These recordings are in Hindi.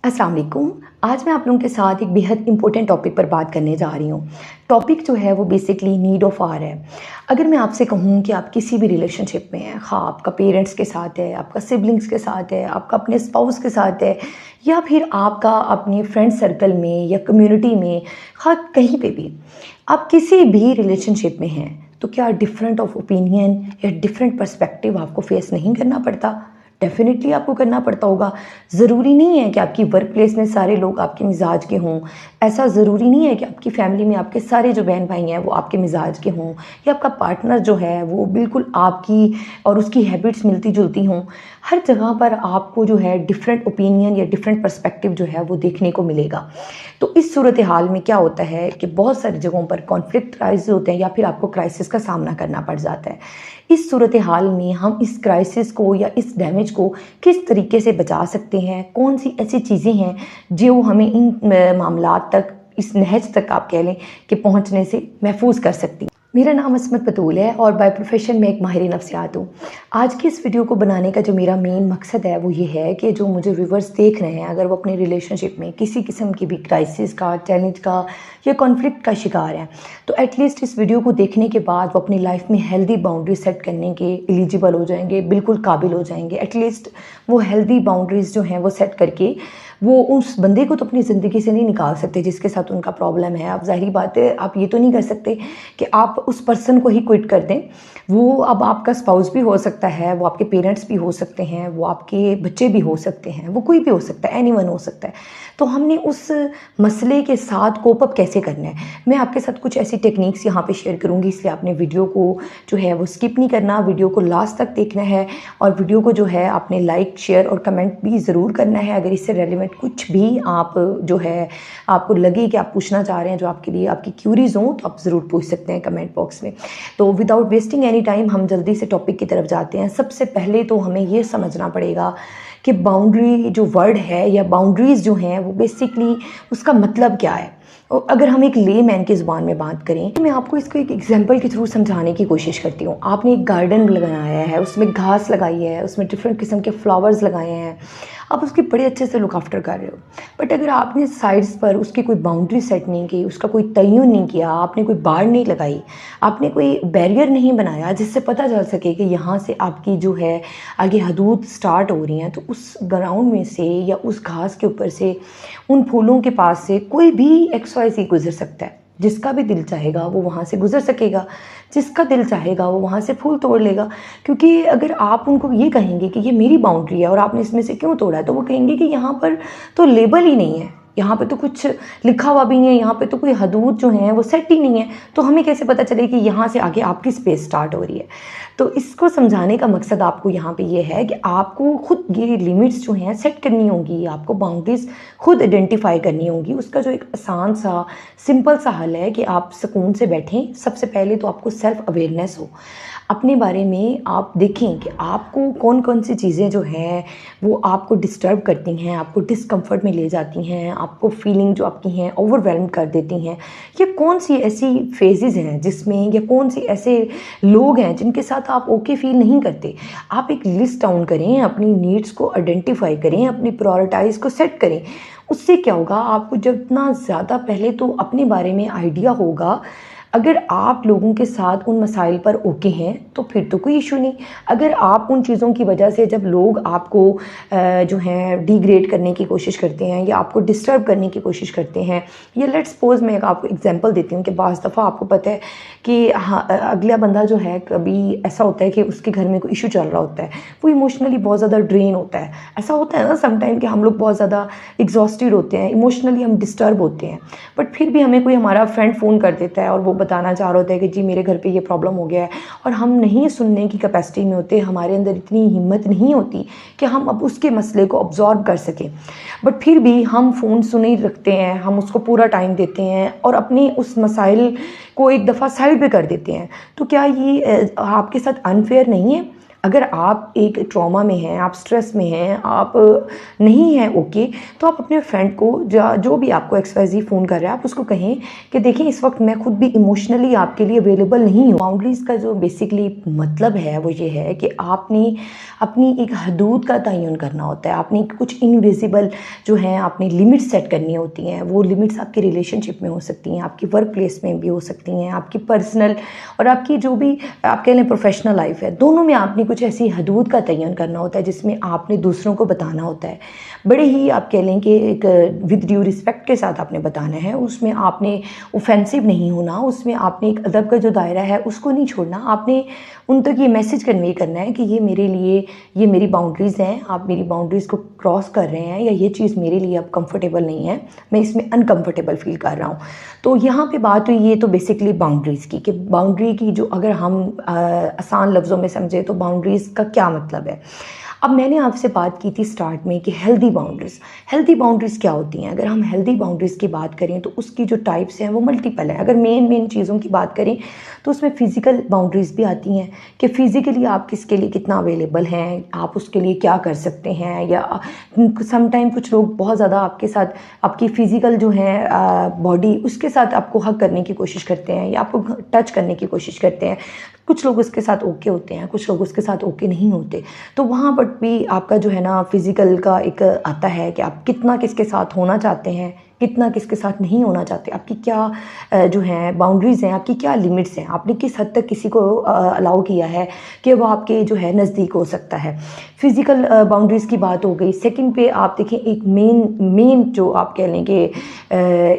अस्सलाम वालेकुम। आज मैं आप लोगों के साथ एक बेहद इंपॉर्टेंट टॉपिक पर बात करने जा रही हूँ। टॉपिक जो है वो बेसिकली नीड ऑफ आवर है। अगर मैं आपसे कहूँ कि आप किसी भी रिलेशनशिप में हैं, हाँ आपका पेरेंट्स के साथ है, आपका सिबलिंग्स के साथ है, आपका अपने स्पाउस के साथ है, या फिर आपका अपने फ्रेंड सर्कल में या कम्युनिटी में, हाँ कहीं पे भी आप किसी भी रिलेशनशिप में हैं, तो क्या डिफरेंट ऑफ ओपिनियन या डिफरेंट पर्सपेक्टिव आपको फेस नहीं करना पड़ता? डेफ़िनेटली आपको करना पड़ता होगा। ज़रूरी नहीं है कि आपकी वर्क प्लेस में सारे लोग आपके मिज़ाज के हों। ऐसा ज़रूरी नहीं है कि आपकी फ़ैमिली में आपके सारे जो बहन-भाई हैं वो आपके मिज़ाज के हों, या आपका पार्टनर जो है वो बिल्कुल आपकी और उसकी हैबिट्स मिलती-जुलती हों। हर जगह पर आपको जो है डिफरेंट ओपिनियन या डिफरेंट पर्सपेक्टिव जो है वो देखने को मिलेगा। तो इस सूरत हाल में क्या होता है कि बहुत सारी जगहों पर कॉन्फ्लिक्ट राइज़ होते हैं या फिर आपको क्राइसिस का सामना करना पड़ जाता है। इस सूरत हाल में हम इस क्राइसिस को या इस डैमेज को किस तरीके से बचा सकते हैं? कौन-सी ऐसी चीज़ें हैं जो हमें इन मामलात तक, इस नहज तक आप कह लें कि पहुँचने से महफूज़ कर सकती हैं? मेरा नाम असमत बतूल है और बाय प्रोफ़ेशन मैं एक माहिर नफ्सियात हूँ। आज की इस वीडियो को बनाने का जो मेरा मेन मकसद है वो ये है कि जो मुझे व्यूअर्स देख रहे हैं, अगर वो अपने रिलेशनशिप में किसी किस्म की भी क्राइसिस का, चैलेंज का या कॉन्फ्लिक्ट का शिकार हैं, तो एटलीस्ट इस वीडियो को देखने के बाद वो अपनी लाइफ में हेल्दी बाउंड्री सेट करने के एलिजिबल हो जाएंगे, बिल्कुल काबिल हो जाएंगे। एटलीस्ट वो हेल्दी बाउंड्रीज़ जो हैं वो सेट करके वो उस बंदे को तो अपनी ज़िंदगी से नहीं निकाल सकते जिसके साथ उनका प्रॉब्लम है। अब ज़ाहिर बात है, आप ये तो नहीं कर सकते कि आप उस पर्सन को ही क्विट कर दें। वो अब आपका स्पाउस भी हो सकता है, वो आपके पेरेंट्स भी हो सकते हैं, वो आपके बच्चे भी हो सकते हैं, वो कोई भी हो सकता है, एनीवन हो सकता है। तो हमने उस मसले के साथ कोप अप कैसे करना है, मैं आपके साथ कुछ ऐसी टेक्निक्स यहाँ पे शेयर करूँगी, इसलिए आपने वीडियो को जो है वो स्किप नहीं करना, वीडियो को लास्ट तक देखना है। और वीडियो को जो है आपने लाइक, शेयर और कमेंट भी ज़रूर करना है। अगर इससे रेलिवेंट कुछ भी आप जो है आपको लगे कि आप पूछना चाह रहे हैं, जो आपके लिए आपकी क्यूरीज हों, तो आप ज़रूर पूछ सकते हैं कमेंट बॉक्स में। तो विदाउट वेस्टिंग एनी टाइम हम जल्दी से टॉपिक की तरफ जाते हैं। सबसे पहले तो हमें ये समझना पड़ेगा कि बाउंड्री जो वर्ड है या बाउंड्रीज़ जो हैं वो बेसिकली उसका मतलब क्या है। और अगर हम एक ले मैन की ज़ुबान में बात करें, तो मैं आपको इसको एक एग्जांपल के थ्रू समझाने की कोशिश करती हूँ। आपने एक गार्डन लगाया है, उसमें घास लगाई है, उसमें डिफरेंट किस्म के फ्लावर्स लगाए हैं, आप उसकी बड़े अच्छे से लुक आफ्टर कर रहे हो। बट अगर आपने साइड्स पर उसकी कोई बाउंड्री सेट नहीं की, उसका कोई तय्युन नहीं किया, आपने कोई बाड़ नहीं लगाई, आपने कोई बैरियर नहीं बनाया जिससे पता चल सके कि यहाँ से आपकी जो है आगे हदूद स्टार्ट हो रही हैं, तो उस ग्राउंड में से या उस घास के ऊपर से, उन फूलों के पास से कोई भी XYZ गुजर सकता है। जिसका भी दिल चाहेगा वो वहाँ से गुजर सकेगा, जिसका दिल चाहेगा वो वहाँ से फूल तोड़ लेगा। क्योंकि अगर आप उनको ये कहेंगे कि ये मेरी बाउंड्री है और आपने इसमें से क्यों तोड़ा है, तो वो कहेंगे कि यहाँ पर तो लेबल ही नहीं है, यहाँ पे तो कुछ लिखा हुआ भी नहीं है, यहाँ पे तो कोई हदूद जो है वो सेट ही नहीं है, तो हमें कैसे पता चले कि यहाँ से आगे आपकी स्पेस स्टार्ट हो रही है। तो इसको समझाने का मकसद आपको यहाँ पे ये है कि आपको खुद ये लिमिट्स जो हैं सेट करनी होंगी, आपको बाउंड्रीज खुद आइडेंटिफाई करनी होंगी। उसका जो एक आसान सा सिंपल सा हल है कि आप सुकून से बैठें। सबसे पहले तो आपको सेल्फ अवेयरनेस हो, अपने बारे में आप देखें कि आपको कौन कौन सी चीज़ें जो हैं वो आपको डिस्टर्ब करती हैं, आपको डिस्कम्फर्ट में ले जाती हैं, आपको फीलिंग जो आपकी हैं ओवरवेलम कर देती हैं। ये कौन सी ऐसी फेजेज़ हैं जिसमें, या कौन सी ऐसे लोग हैं जिनके साथ आप ओके फील नहीं करते। आप एक लिस्ट डाउन करें, अपनी नीड्स को आइडेंटिफाई करें, अपनी प्रायोरिटाइज को सेट करें। उससे क्या होगा, आपको जितना ज़्यादा पहले तो अपने बारे में आइडिया होगा। अगर आप लोगों के साथ उन मसाइल पर ओके हैं तो फिर तो कोई इशू नहीं। अगर आप उन चीज़ों की वजह से, जब लोग आपको जो है डिग्रेड करने की कोशिश करते हैं या आपको डिस्टर्ब करने की कोशिश करते हैं, या लेट्स सपोज मैं एक आपको एग्जांपल देती हूँ कि बाज़ दफ़ा आपको पता है कि हाँ अगला बंदा जो है, कभी ऐसा होता है कि उसके घर में कोई इशू चल रहा होता है, वो इमोशनली बहुत ज़्यादा ड्रेन होता है। ऐसा होता है ना समटाइम कि हम लोग बहुत ज़्यादा एग्जॉस्टेड होते हैं, इमोशनली हम डिस्टर्ब होते हैं, बट फिर भी हमें कोई हमारा फ्रेंड फ़ोन कर देता है और वो बताना चाह रहा होता है कि जी मेरे घर पे ये प्रॉब्लम हो गया है, और हम नहीं सुनने की कैपेसिटी में होते, हमारे अंदर इतनी हिम्मत नहीं होती कि हम अब उसके मसले को अब्जॉर्ब कर सकें। बट फिर भी हम फ़ोन सुने ही रखते हैं, हम उसको पूरा टाइम देते हैं और अपनी उस मसाइल को एक दफ़ा साइड पे कर देते हैं। तो क्या ये आपके साथ अनफेयर नहीं है? अगर आप एक ट्रॉमा में हैं, आप स्ट्रेस में हैं, आप नहीं हैं ओके, तो आप अपने फ्रेंड को जो भी आपको XYZ फ़ोन कर रहा है, आप उसको कहें कि देखिए इस वक्त मैं खुद भी इमोशनली आपके लिए अवेलेबल नहीं हूँ। बाउंड्रीज़ का जो बेसिकली मतलब है वो ये है कि आपने अपनी एक हदूद का तयन करना होता है। आपने कुछ इनविजिबल जो है आपने लिमिट्स सेट करनी होती हैं। वो लिमिट्स आपकी रिलेशनशिप में हो सकती हैं, आपकी वर्क प्लेस में भी हो सकती हैं, आपकी पर्सनल और आपकी जो भी आप कह लें प्रोफेशनल लाइफ है, दोनों में आपने कुछ ऐसी हदूद का तयन करना होता है जिसमें आपने दूसरों को बताना होता है। बड़े ही आप कह लें कि एक विद ड्यू रिस्पेक्ट के साथ आपने बताना है। उसमें आपने ऑफेंसिव नहीं होना, उसमें आपने एक अदब का जो दायरा है उसको नहीं छोड़ना। आपने उन तक ये मैसेज कन्वे करना है कि ये मेरे लिए, ये मेरी बाउंड्रीज़ हैं, आप मेरी बाउंड्रीज़ को क्रॉस कर रहे हैं, या ये चीज़ मेरे लिए अब कंफर्टेबल नहीं है, मैं इसमें अनकंफर्टेबल फील कर रहा हूँ। तो यहाँ पे बात हुई ये तो बेसिकली बाउंड्रीज़ की, कि बाउंड्री की जो अगर हम आसान लफ्ज़ों में समझे तो बाउंड्रीज़ का क्या मतलब है। अब मैंने आपसे बात की थी स्टार्ट में कि हेल्दी बाउंड्रीज़ क्या होती हैं। अगर हम हेल्दी बाउंड्रीज़ की बात करें तो उसकी जो टाइप्स हैं वो मल्टीपल हैं। अगर मेन चीज़ों की बात करें तो उसमें फ़िज़िकल बाउंड्रीज़ भी आती हैं कि फ़िज़िकली आप किसके लिए कितना अवेलेबल हैं, आप उसके लिए क्या कर सकते हैं। या समटाइम कुछ लोग बहुत ज़्यादा आपके साथ आपकी फ़िज़िकल जो है बॉडी उसके साथ आपको हग करने की कोशिश करते हैं या आपको टच करने की कोशिश करते हैं। कुछ लोग उसके साथ ओके होते हैं, कुछ लोग उसके साथ ओके नहीं होते। तो वहाँ पर भी आपका जो है ना फ़िज़िकल का एक आता है कि आप कितना किसके साथ होना चाहते हैं, कितना किसके साथ नहीं होना चाहते, आपकी क्या जो है बाउंड्रीज़ हैं, आपकी क्या लिमिट्स हैं, आपने किस हद तक किसी को अलाउ किया है कि वो आपके जो है नज़दीक हो सकता है। फ़िज़िकल बाउंड्रीज़ की बात हो गई। सेकंड पे आप देखें एक मेन जो आप कह लें कि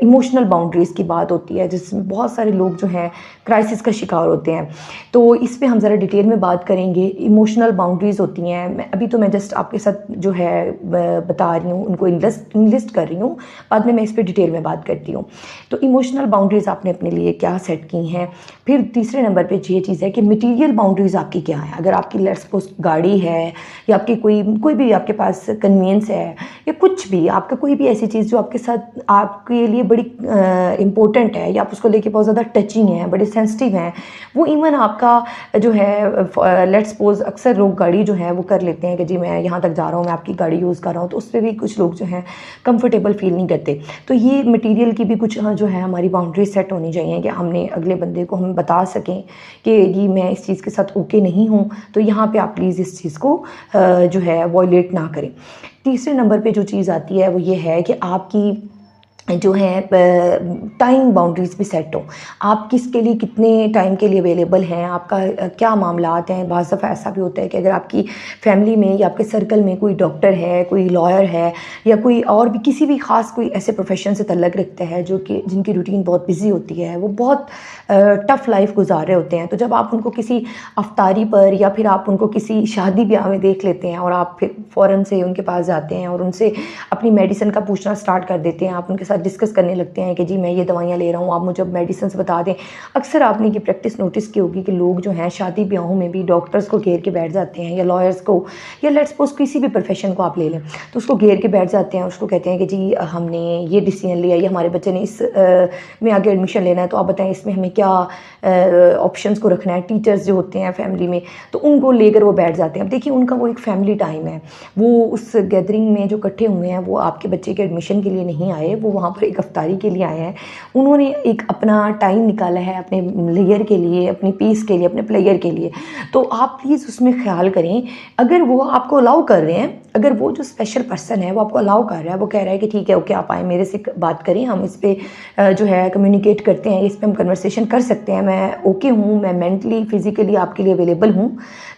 इमोशनल बाउंड्रीज़ की बात होती है, जिसमें बहुत सारे लोग जो हैं क्राइसिस का शिकार होते हैं। तो इस पे हम ज़रा डिटेल में बात करेंगे। इमोशनल बाउंड्रीज़ होती हैं, अभी तो मैं जस्ट आपके साथ जो है बता रही हूँ, उनको इनलिस्ट कर रही हूँ, बाद में मैं इस पे डिटेल में बात करती हूँ। तो इमोशनल बाउंड्रीज़ आपने अपने लिए क्या सेट की हैं। फिर तीसरे नंबर पे ये चीज़ है कि मटीरियल बाउंड्रीज़ आपकी क्या है। अगर आपकी लेट्स सपोज गाड़ी है या आपकी कोई भी आपके पास कन्वीनियंस है या कुछ भी आपका कोई भी ऐसी चीज़ जो आपके साथ आपके लिए बड़ी इम्पोर्टेंट है या आप उसको लेके बहुत ज़्यादा टचिंग है, बड़े सेंसिटिव हैं, वो इवन आपका जो है लेट्स सपोज अक्सर लोग गाड़ी जो है वो कर लेते हैं कि जी मैं यहाँ तक जा रहा हूँ, मैं आपकी गाड़ी यूज़ कर रहा हूँ, तो उस पर भी कुछ लोग जो हैं कंफर्टेबल फील नहीं करते। तो ये मटेरियल की भी कुछ जो है हमारी बाउंड्री सेट होनी चाहिए कि हमने अगले बंदे को हम बता सकें कि जी मैं इस चीज़ के साथ ओके नहीं हूँ, तो यहाँ पे आप प्लीज़ इस चीज़ को जो है वॉयलेट ना करें। तीसरे नंबर पे जो चीज़ आती है वो ये है कि आपकी जो है टाइम बाउंड्रीज़ भी सेट हो। आप किसके लिए कितने टाइम के लिए अवेलेबल हैं, आपका क्या मामलात हैं। बाज़ दफ़ा ऐसा भी होता है कि अगर आपकी फैमिली में या आपके सर्कल में कोई डॉक्टर है, कोई लॉयर है या कोई और भी किसी भी ख़ास कोई ऐसे प्रोफेशन से तल्लक़ रखता है जो कि जिनकी रूटीन बहुत बिजी होती है, वो बहुत टफ़ लाइफ गुजार रहे होते हैं। तो जब आप उनको किसी अफ्तारी पर या फिर आप उनको किसी शादी ब्याह में देख लेते हैं और आप फिर फ़ौरन से उनके पास जाते हैं और उनसे अपनी मेडिसिन का पूछना स्टार्ट कर देते हैं, आप उनके डिस्कस करने लगते हैं कि जी मैं ये दवाइयाँ ले रहा हूँ, आप मुझे मेडिसिन बता दें। अक्सर आपने ये प्रैक्टिस नोटिस की होगी कि लोग जो हैं शादी ब्याहों में भी डॉक्टर्स को घेर के बैठ जाते हैं या लॉयर्स को या लेट्स सपोज किसी भी प्रोफेशन को आप ले लें, तो उसको घेर के बैठ जाते हैं, उसको कहते हैं कि जी हमने ये डिसीजन लिया या हमारे बच्चे ने इस में आगे एडमिशन लेना है, तो आप बताएं इसमें हमें क्या ऑप्शंस को रखना है। टीचर्स जो होते हैं फैमिली में, तो उनको लेकर वो बैठ जाते हैं। अब देखिए उनका वो एक फैमिली टाइम है, वो उस गैदरिंग में जो इकट्ठे हुए हैं वो आपके बच्चे के एडमिशन के लिए नहीं आए, वो वहाँ पर एक अफ्तारी के लिए आए हैं। उन्होंने एक अपना टाइम निकाला है अपने लेयर के लिए, अपनी पीस के लिए, अपने प्लेयर के लिए। तो आप प्लीज़ उसमें ख्याल करें, अगर वो आपको अलाउ कर रहे हैं, अगर वो जो स्पेशल पर्सन है वो आपको अलाउ कर रहा है, वो कह रहा है कि ठीक है ओके आप आए मेरे से बात करें, हम इस पर जो है कम्युनिकेट करते हैं, इस पर हम कन्वर्सेशन कर सकते हैं, मैं ओके हूँ, मैं मेंटली फिजिकली आपके लिए अवेलेबल हूँ,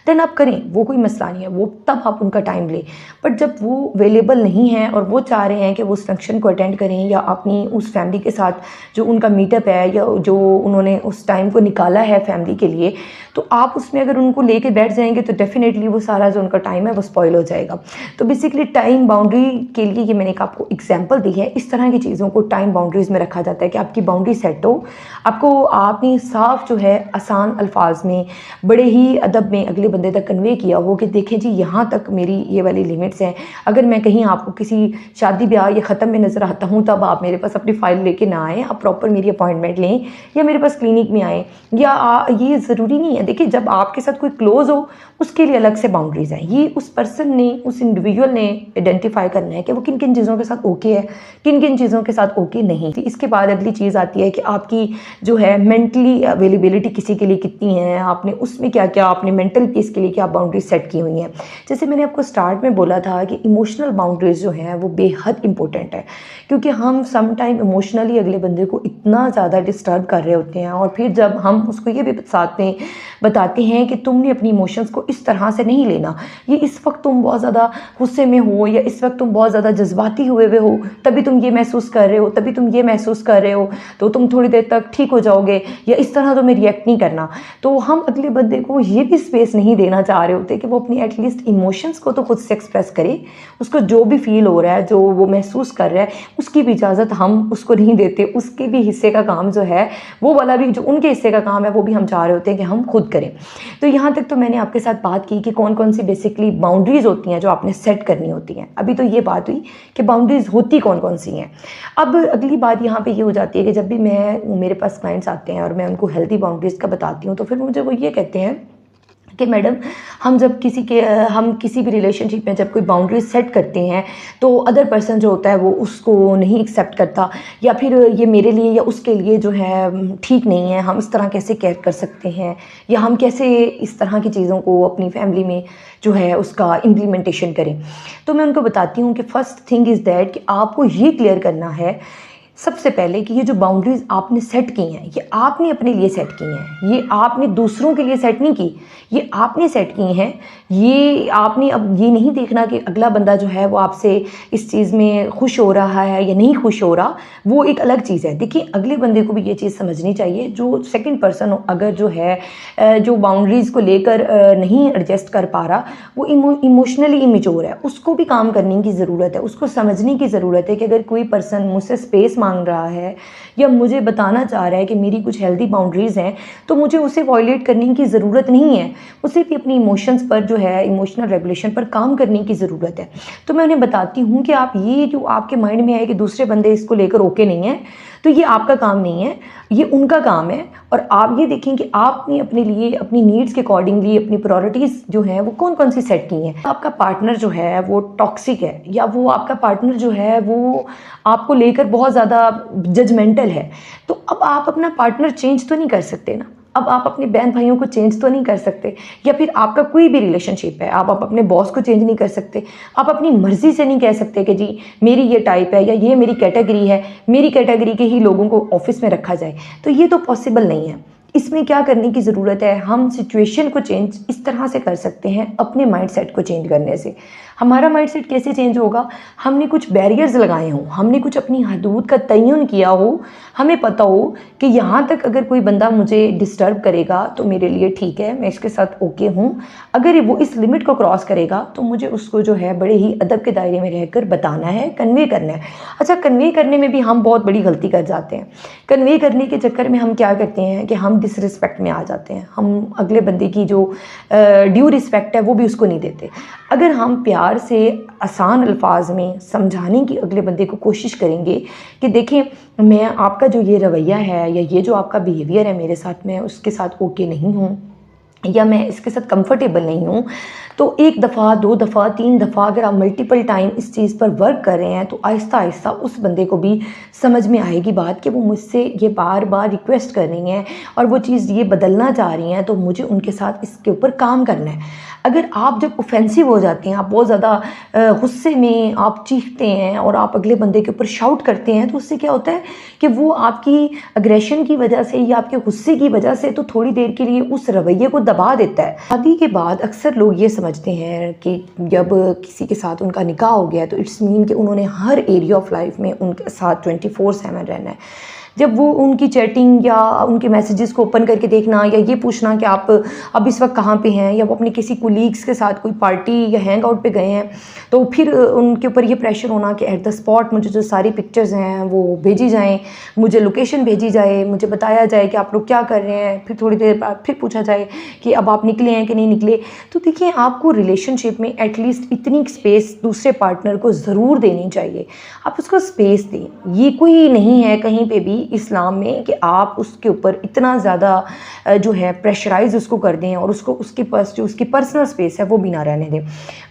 देन आप करें, वो कोई मसला नहीं है, वो तब आप उनका टाइम लें। बट जब वो अवेलेबल नहीं है और वो चाह रहे हैं कि वो उस फंक्शन को अटेंड करें या अपनी उस फैमिली के साथ जो उनका मीटअप है या जो उन्होंने उस टाइम को निकाला है फैमिली के लिए, तो आप उसमें अगर उनको लेके बैठ जाएंगे तो डेफिनेटली वो सारा जो उनका टाइम है वो स्पॉइल हो जाएगा। तो बेसिकली टाइम बाउंड्री के लिए ये मैंने आपको एग्जांपल दी है। इस तरह की चीज़ों को टाइम बाउंड्रीज में रखा जाता है कि आपकी बाउंड्री सेट हो, आपको आपने साफ जो है आसान अल्फाज में बड़े ही अदब में अगले बंदे तक कन्वे किया हो कि देखें जी यहाँ तक मेरी ये वाली लिमिट्स हैं, अगर मैं कहीं आपको किसी शादी ब्याह या ख़त्म में नज़र आता हूँ तब आप मेरे पास अपनी फ़ाइल लेके ना आएँ, आप प्रॉपर मेरी अपॉइंटमेंट लें या मेरे पास क्लिनिक में आएँ, या ये ज़रूरी नहीं है। देखिए, जब आपके साथ कोई क्लोज़ हो उसके लिए अलग से बाउंड्रीज़ हैं। ये उस पर्सन ने, उस इंडिविजुअल ने आइडेंटिफाई करना है कि वो किन किन चीज़ों के साथ ओके है, किन किन चीज़ों के साथ ओके नहीं। इसके बाद अगली चीज़ आती है कि आपकी जो है मेंटली अवेलेबिलिटी किसी के लिए कितनी है, आपने उसमें क्या क्या अपने मेंटल पीस के लिए क्या बाउंड्रीज सेट की हुई हैं। जैसे मैंने आपको स्टार्ट में बोला था कि इमोशनल बाउंड्रीज जो हैं वो बेहद इंपॉर्टेंट है, क्योंकि हम सम टाइम इमोशनली अगले बंदे को इतना ज़्यादा डिस्टर्ब कर रहे होते हैं, और फिर जब हम उसको ये भी साथ में बताते हैं कि तुमने अपनी इमोशंस को इस तरह से नहीं लेना, ये इस वक्त तुम बहुत ज़्यादा गुस्से में हो या इस वक्त तुम बहुत ज़्यादा जज्बाती हुए हो, तभी तुम ये महसूस कर रहे हो, तभी तुम ये महसूस कर रहे हो, तो तुम थोड़ी देर तक ठीक हो जाओगे, या इस तरह तुम्हें रिएक्ट नहीं करना। तो हम अगले बंदे को ये भी स्पेस नहीं देना चाह रहे होते कि वो अपनी एटलीस्ट इमोशंस को तो खुद से एक्सप्रेस करे, उसको जो भी फील हो रहा है, जो वो महसूस कर रहा है, उसकी भी इजाज़त हम उसको नहीं देते। उसके भी हिस्से का काम जो है, वो वाला भी जो उनके हिस्से का काम है, वो भी हम चाह रहे होते हैं कि हम खुद करें। तो यहाँ तक तो मैंने आपके साथ बात की कि कौन कौन सी बेसिकली बाउंड्रीज होती हैं जो आपने सेट करनी होती हैं। अभी तो ये बात हुई कि बाउंड्रीज होती कौन कौन सी हैं। अब अगली बात यहाँ पे ये हो जाती है कि जब भी मेरे पास क्लाइंट्स आते हैं और मैं उनको हेल्दी बाउंड्रीज का बताती हूँ, तो फिर मुझे वो ये कहते हैं कि मैडम, हम किसी भी रिलेशनशिप में जब कोई बाउंड्री सेट करते हैं तो अदर पर्सन जो होता है वो उसको नहीं एक्सेप्ट करता, या फिर ये मेरे लिए या उसके लिए जो है ठीक नहीं है, हम इस तरह कैसे केयर कर सकते हैं, या हम कैसे इस तरह की चीज़ों को अपनी फैमिली में जो है उसका इम्प्लीमेंटेशन करें। तो मैं उनको बताती हूँ कि फ़र्स्ट थिंग इज़ दैट कि आपको ये क्लियर करना है सबसे पहले कि ये जो बाउंड्रीज आपने सेट की हैं, ये आपने अपने लिए सेट की हैं, ये आपने दूसरों के लिए सेट नहीं की, ये आपने सेट की हैं। ये आपने अब ये नहीं देखना कि अगला बंदा जो है वो आपसे इस चीज़ में खुश हो रहा है या नहीं खुश हो रहा, वो एक अलग चीज़ है। देखिए, अगले बंदे को भी ये चीज़ समझनी चाहिए, जो सेकंड पर्सन अगर जो है जो बाउंड्रीज़ को लेकर नहीं एडजस्ट कर पा रहा, वो इमोशनली इमेच्योर है, उसको भी काम करने की ज़रूरत है, उसको समझने की ज़रूरत है कि अगर कोई पर्सन मुझसे स्पेस मांग रहा है या मुझे बताना चाह रहा है कि मेरी कुछ हेल्दी बाउंड्रीज़ हैं, तो मुझे उसे वॉयलेट करने की ज़रूरत नहीं है, उसे भी अपनी इमोशंस पर जो है इमोशनल रेगुलेशन पर काम करने की ज़रूरत है। तो मैं उन्हें बताती हूँ कि आप ये जो आपके माइंड में है कि दूसरे बंदे इसको लेकर ओके नहीं है, तो ये आपका काम नहीं है, ये उनका काम है। और आप ये देखें कि आपने अपने लिए अपनी नीड्स के अकॉर्डिंगली अपनी प्रायोरिटीज़ जो हैं वो कौन कौन सी सेट की हैं। आपका पार्टनर जो है वो टॉक्सिक है, या वो आपका पार्टनर जो है वो आपको लेकर बहुत ज़्यादा जजमेंटल है, तो अब आप अपना पार्टनर चेंज तो नहीं कर सकते ना। अब आप अपने बहन भाइयों को चेंज तो नहीं कर सकते, या फिर आपका कोई भी रिलेशनशिप है, आप अपने बॉस को चेंज नहीं कर सकते। आप अपनी मर्जी से नहीं कह सकते कि जी मेरी ये टाइप है या ये मेरी कैटेगरी है, मेरी कैटेगरी के ही लोगों को ऑफिस में रखा जाए, तो ये तो पॉसिबल नहीं है। इसमें क्या करने की ज़रूरत है, हम सिचुएशन को चेंज इस तरह से कर सकते हैं अपने माइंडसेट को चेंज करने से। हमारा माइंडसेट कैसे चेंज होगा, हमने कुछ बैरियर्स लगाए हों, हमने कुछ अपनी हदूद का तयन किया हो, हमें पता हो कि यहाँ तक अगर कोई बंदा मुझे डिस्टर्ब करेगा तो मेरे लिए ठीक है, मैं इसके साथ ओके हूँ, अगर वो इस लिमिट को क्रॉस करेगा तो मुझे उसको जो है बड़े ही अदब के दायरे में रहकर बताना है, कन्वे करना है। अच्छा, कन्वे करने में भी हम बहुत बड़ी गलती कर जाते हैं। कन्वे करने के चक्कर में हम क्या करते हैं कि हम डिसरिस्पेक्ट में आ जाते हैं, हम अगले बंदे की जो ड्यू रिस्पेक्ट है वो भी उसको नहीं देते। अगर हम प्यार से आसान अल्फाज में समझाने की अगले बंदे को कोशिश करेंगे कि देखें, मैं आपका जो ये रवैया है या ये जो आपका बिहेवियर है मेरे साथ, मैं उसके साथ ओके नहीं हूँ या मैं इसके साथ कंफर्टेबल नहीं हूँ, तो एक दफ़ा, दो दफ़ा, तीन दफ़ा अगर आप मल्टीपल टाइम इस चीज़ पर वर्क कर रहे हैं तो आहिस्ता आहिस्ता उस बंदे को भी समझ में आएगी बात कि वो मुझसे ये बार बार रिक्वेस्ट कर रही हैं और वो चीज़ ये बदलना चाह रही हैं, तो मुझे उनके साथ इसके ऊपर काम करना है। अगर आप जब ऑफेंसिव हो जाते हैं, आप बहुत ज़्यादा गुस्से में आप चीखते हैं और आप अगले बंदे के ऊपर शाउट करते हैं, तो उससे क्या होता है कि वो आपकी अग्रेशन की वजह से या आपके गुस्से की वजह से तो थोड़ी देर के लिए उस रवैये को दबा देता है। शादी के बाद अक्सर लोग ये समझते हैं कि जब किसी के साथ उनका निकाह हो गया तो इट्स मीन कि उन्होंने हर एरिया ऑफ लाइफ में उनके साथ 24/7 रहना है। जब वो उनकी चैटिंग या उनके मैसेजेस को ओपन करके देखना या ये पूछना कि आप अब इस वक्त कहाँ पे हैं, या वो अपने किसी कोलीग्स के साथ कोई पार्टी या हैंग आउट पे गए हैं, तो फिर उनके ऊपर ये प्रेशर होना कि एट द स्पॉट मुझे जो सारी पिक्चर्स हैं वो भेजी जाएँ, मुझे लोकेशन भेजी जाए, मुझे बताया जाए कि आप लोग क्या कर रहे हैं, फिर थोड़ी देर बाद फिर पूछा जाए कि अब आप निकले हैं कि नहीं निकले। तो देखिए, आपको रिलेशनशिप में एटलीस्ट इतनी स्पेस दूसरे पार्टनर को ज़रूर देनी चाहिए। आप उसको स्पेस दें। ये कोई नहीं है कहीं पे भी इस्लाम में कि आप उसके ऊपर इतना ज़्यादा जो है प्रेशराइज उसको कर दें और उसको उसके पास जो उसकी पर्सनल स्पेस है वो भी ना रहने दें।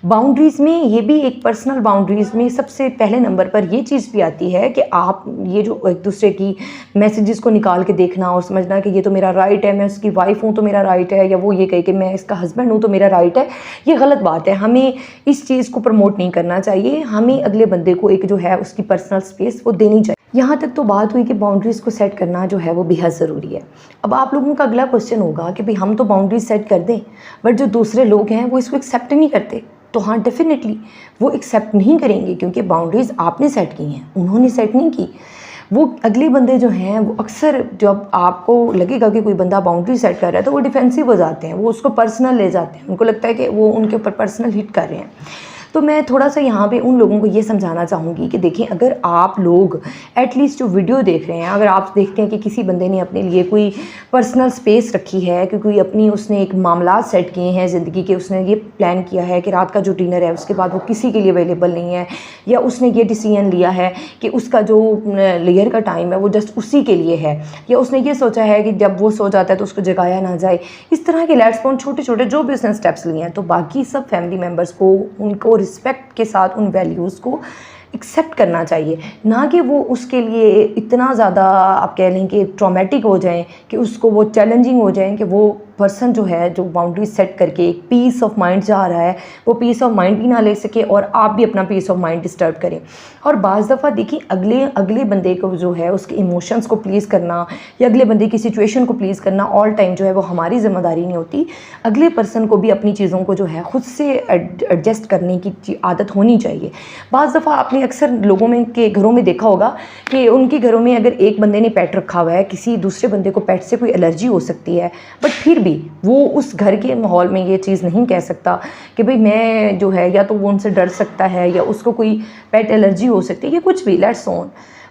बाउंड्रीज़ में ये भी एक पर्सनल बाउंड्रीज़ में सबसे पहले नंबर पर ये चीज़ भी आती है कि आप ये जो एक दूसरे की मैसेजेस को निकाल के देखना और समझना कि ये तो मेरा राइट है, मैं उसकी वाइफ हूँ तो मेरा राइट है, या वो ये कहे कि मैं इसका हस्बैंड हूँ तो मेरा राइट है, ये गलत बात है। हमें इस चीज़ को प्रमोट नहीं करना चाहिए। हमें अगले बंदे को एक जो है उसकी पर्सनल स्पेस वो देनी चाहिए। यहाँ तक तो बात हुई कि बाउंड्रीज़ को सेट करना जो है वो बेहद ज़रूरी है। अब आप लोगों का अगला क्वेश्चन होगा कि भाई हम तो बाउंड्रीज सेट कर दें, बट जो दूसरे लोग हैं वो इसको एक्सेप्ट नहीं करते। तो हाँ, डेफिनेटली वो एक्सेप्ट नहीं करेंगे, क्योंकि बाउंड्रीज़ आपने सेट की हैं, उन्होंने सेट नहीं की। वो अगले बंदे जो हैं वो अक्सर, जब आपको लगेगा कि कोई बंदा बाउंड्री सेट कर रहा है तो वो डिफेंसिव हो जाते हैं, वो उसको पर्सनल ले जाते हैं, उनको लगता है कि वो उनके ऊपर पर्सनल हिट कर रहे हैं। तो मैं थोड़ा सा यहाँ पे उन लोगों को ये समझाना चाहूँगी कि देखिए, अगर आप लोग एटलीस्ट जो वीडियो देख रहे हैं, अगर आप देखते हैं कि किसी बंदे ने अपने लिए कोई पर्सनल स्पेस रखी है, कि कोई अपनी उसने एक मामला सेट किए हैं ज़िंदगी के, उसने ये प्लान किया है कि रात का जो डिनर है उसके बाद वो किसी के लिए अवेलेबल नहीं है, या उसने ये डिसीजन लिया है कि उसका जो लेयर का टाइम है वो जस्ट उसी के लिए है, या उसने ये सोचा है कि जब वो सो जाता है तो उसको जगाया ना जाए, इस तरह के लेट्स से छोटे छोटे जो भी उसने स्टेप्स लिए हैं, तो बाकी सब फैमिली मेम्बर्स को उनको रिस्पेक्ट के साथ उन वैल्यूज़ को एक्सेप्ट करना चाहिए, ना कि वो उसके लिए इतना ज़्यादा आप कह लें कि ट्रॉमेटिक हो जाएं, कि उसको वो चैलेंजिंग हो जाएं कि वो पर्सन जो है जो बाउंड्री सेट करके एक पीस ऑफ माइंड जा रहा है वो पीस ऑफ माइंड भी ना ले सके और आप भी अपना पीस ऑफ माइंड डिस्टर्ब करें। और बाज़ दफ़ा देखिए, अगले बंदे को जो है उसके इमोशंस को प्लीज़ करना या अगले बंदे की सिचुएशन को प्लीज़ करना ऑल टाइम जो है वो हमारी ज़िम्मेदारी नहीं होती। अगले पर्सन को भी अपनी चीज़ों को जो है ख़ुद से एडजस्ट करने की आदत होनी चाहिए। बाज़ दफ़ा आपने अक्सर लोगों में के घरों में देखा होगा कि उनके घरों में अगर एक बंदे ने पेट रखा हुआ है, किसी दूसरे बंदे को पेट से कोई एलर्जी हो सकती है, बट फिर वो उस घर के माहौल में ये चीज़ नहीं कह सकता कि भाई मैं जो है, या तो वो उनसे डर सकता है या उसको कोई पेट एलर्जी हो सकती है या कुछ भी, लेट्स ऑन,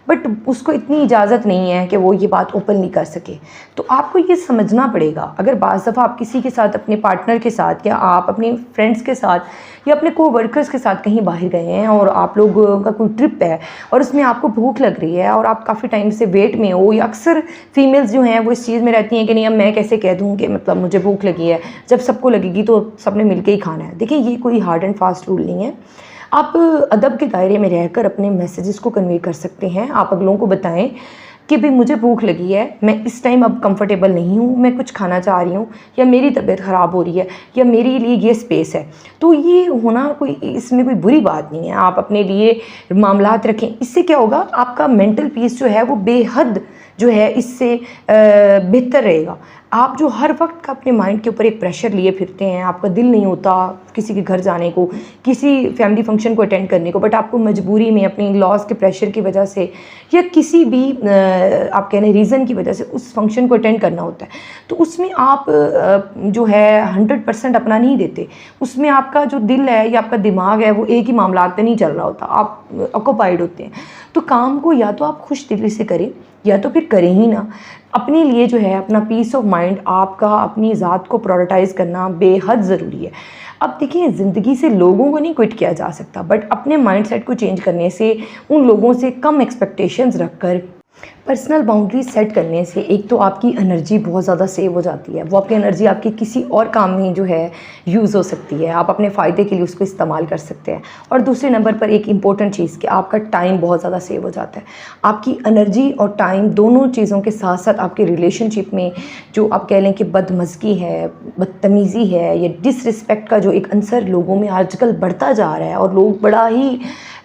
बट उसको इतनी इजाज़त नहीं है कि वो ये बात ओपन नहीं कर सके। तो आपको ये समझना पड़ेगा। अगर बाज़ दफ़ा आप किसी के साथ, अपने पार्टनर के साथ, या आप अपने फ्रेंड्स के साथ या अपने को-वर्कर्स के साथ कहीं बाहर गए हैं और आप लोगों का कोई ट्रिप है और उसमें आपको भूख लग रही है और आप काफ़ी टाइम से वेट में हो, या अक्सर फीमेल्स जो हैं वो इस चीज़ में रहती हैं कि नहीं, अब मैं कैसे कह दूँ कि मतलब मुझे भूख लगी है, जब सबको लगेगी तो सबने मिल के ही खाना है। देखिए, ये कोई हार्ड एंड फास्ट रूल नहीं है। आप अदब के दायरे में रहकर अपने मैसेजेस को कन्वे कर सकते हैं। आप अगलों को बताएं कि भाई मुझे भूख लगी है, मैं इस टाइम अब कंफर्टेबल नहीं हूँ, मैं कुछ खाना चाह रही हूँ, या मेरी तबीयत ख़राब हो रही है, या मेरे लिए ये स्पेस है। तो ये होना कोई, इसमें कोई बुरी बात नहीं है। आप अपने लिए मामलात रखें। इससे क्या होगा, आपका मेंटल पीस जो है वो बेहद जो है इससे बेहतर रहेगा। आप जो हर वक्त का अपने माइंड के ऊपर एक प्रेशर लिए फिरते हैं, आपका दिल नहीं होता किसी के घर जाने को, किसी फैमिली फंक्शन को अटेंड करने को, बट आपको मजबूरी में अपनी लॉस के प्रेशर की वजह से या किसी भी आप कह लें रीज़न की वजह से उस फंक्शन को अटेंड करना होता है, तो उसमें आप जो है 100% अपना नहीं देते। उसमें आपका जो दिल है या आपका दिमाग है वो एक ही मामला पे नहीं चल रहा होता, आप ऑक्यूपाइड होते हैं। तो काम को या तो आप खुश दिली से करें या तो फिर करें ही ना। अपने लिए जो है अपना पीस ऑफ माइंड, आपका अपनी ज़ात को प्रायोरिटाइज़ करना बेहद ज़रूरी है। अब देखिए, ज़िंदगी से लोगों को नहीं क्विट किया जा सकता, बट अपने माइंडसेट को चेंज करने से, उन लोगों से कम एक्सपेक्टेशंस रखकर पर्सनल बाउंड्रीज सेट करने से एक तो आपकी एनर्जी बहुत ज़्यादा सेव हो जाती है। वो आपकी एनर्जी आपके किसी और काम में जो है यूज़ हो सकती है, आप अपने फ़ायदे के लिए उसको इस्तेमाल कर सकते हैं। और दूसरे नंबर पर एक इम्पॉर्टेंट चीज़ कि आपका टाइम बहुत ज़्यादा सेव हो जाता है। आपकी एनर्जी और टाइम दोनों चीज़ों के साथ साथ आपके रिलेशनशिप में जो आप कह लें कि बदमज़गी है, बदतमीज़ी है, या डिसरिस्पेक्ट का जो एक अंसर लोगों में आजकल बढ़ता जा रहा है, और लोग बड़ा ही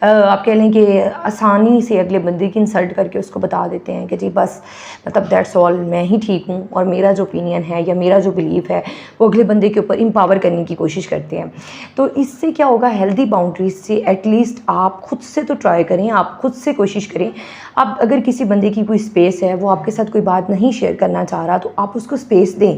आप कह लें कि आसानी से अगले बंदे की इंसल्ट करके उसको बता देते हैं करते हैं कि जी बस मतलब दैट्स ऑल, मैं ही ठीक हूँ और मेरा जो ओपिनियन है या मेरा जो बिलीफ है वो अगले बंदे के ऊपर एम्पावर करने की कोशिश करते हैं। तो इससे क्या होगा, हेल्दी बाउंड्रीज से एटलीस्ट आप खुद से तो ट्राई करें, आप खुद से कोशिश करें। आप अगर किसी बंदे की कोई स्पेस है, वो आपके साथ कोई बात नहीं शेयर करना चाह रहा, तो आप उसको स्पेस दें।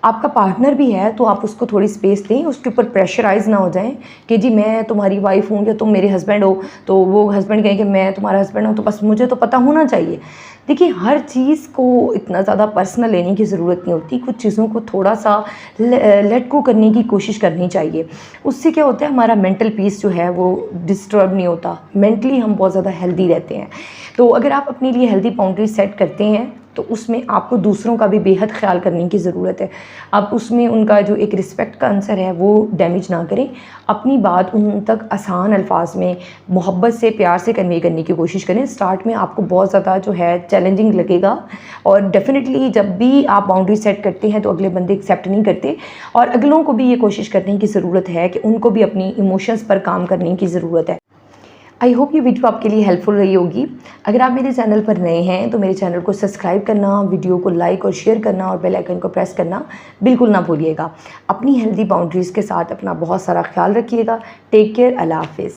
आपका पार्टनर भी है तो आप उसको थोड़ी स्पेस दें, उसके ऊपर प्रेशराइज़ ना हो जाएं कि जी मैं तुम्हारी वाइफ हूँ या तुम मेरे हस्बैंड हो, तो वो हस्बैंड कहें कि मैं तुम्हारा हस्बैंड हूँ तो बस मुझे तो पता होना चाहिए। देखिए, हर चीज़ को इतना ज़्यादा पर्सनल लेने की ज़रूरत नहीं होती, कुछ चीज़ों को थोड़ा सा लेट गो करने की कोशिश करनी चाहिए। उससे क्या होता है, हमारा मेंटल पीस जो है वो डिस्टर्ब नहीं होता, मेंटली हम बहुत ज़्यादा हेल्दी रहते हैं। तो अगर आप अपने लिए हेल्दी बाउंड्री सेट करते हैं तो उसमें आपको दूसरों का भी बेहद ख्याल करने की ज़रूरत है। आप उसमें उनका जो एक रिस्पेक्ट का आंसर है वो डैमेज ना करें। अपनी बात उन तक आसान अल्फाज में मोहब्बत से, प्यार से कन्वे करने की कोशिश करें। स्टार्ट में आपको बहुत ज़्यादा जो है चैलेंजिंग लगेगा और डेफ़िनेटली जब भी आप बाउंड्री सेट करते हैं तो अगले बंदे एक्सेप्ट नहीं करते, और अगलों को भी ये कोशिश करने की ज़रूरत है कि उनको भी अपनी इमोशंस पर काम करने की ज़रूरत है। आई होप ये वीडियो आपके लिए हेल्पफुल रही होगी। अगर आप मेरे चैनल पर नए हैं तो मेरे चैनल को सब्सक्राइब करना, वीडियो को लाइक और शेयर करना और बेल आइकन को प्रेस करना बिल्कुल ना भूलिएगा। अपनी हेल्दी बाउंड्रीज़ के साथ अपना बहुत सारा ख्याल रखिएगा। टेक केयर, अल्लाह हाफिज़।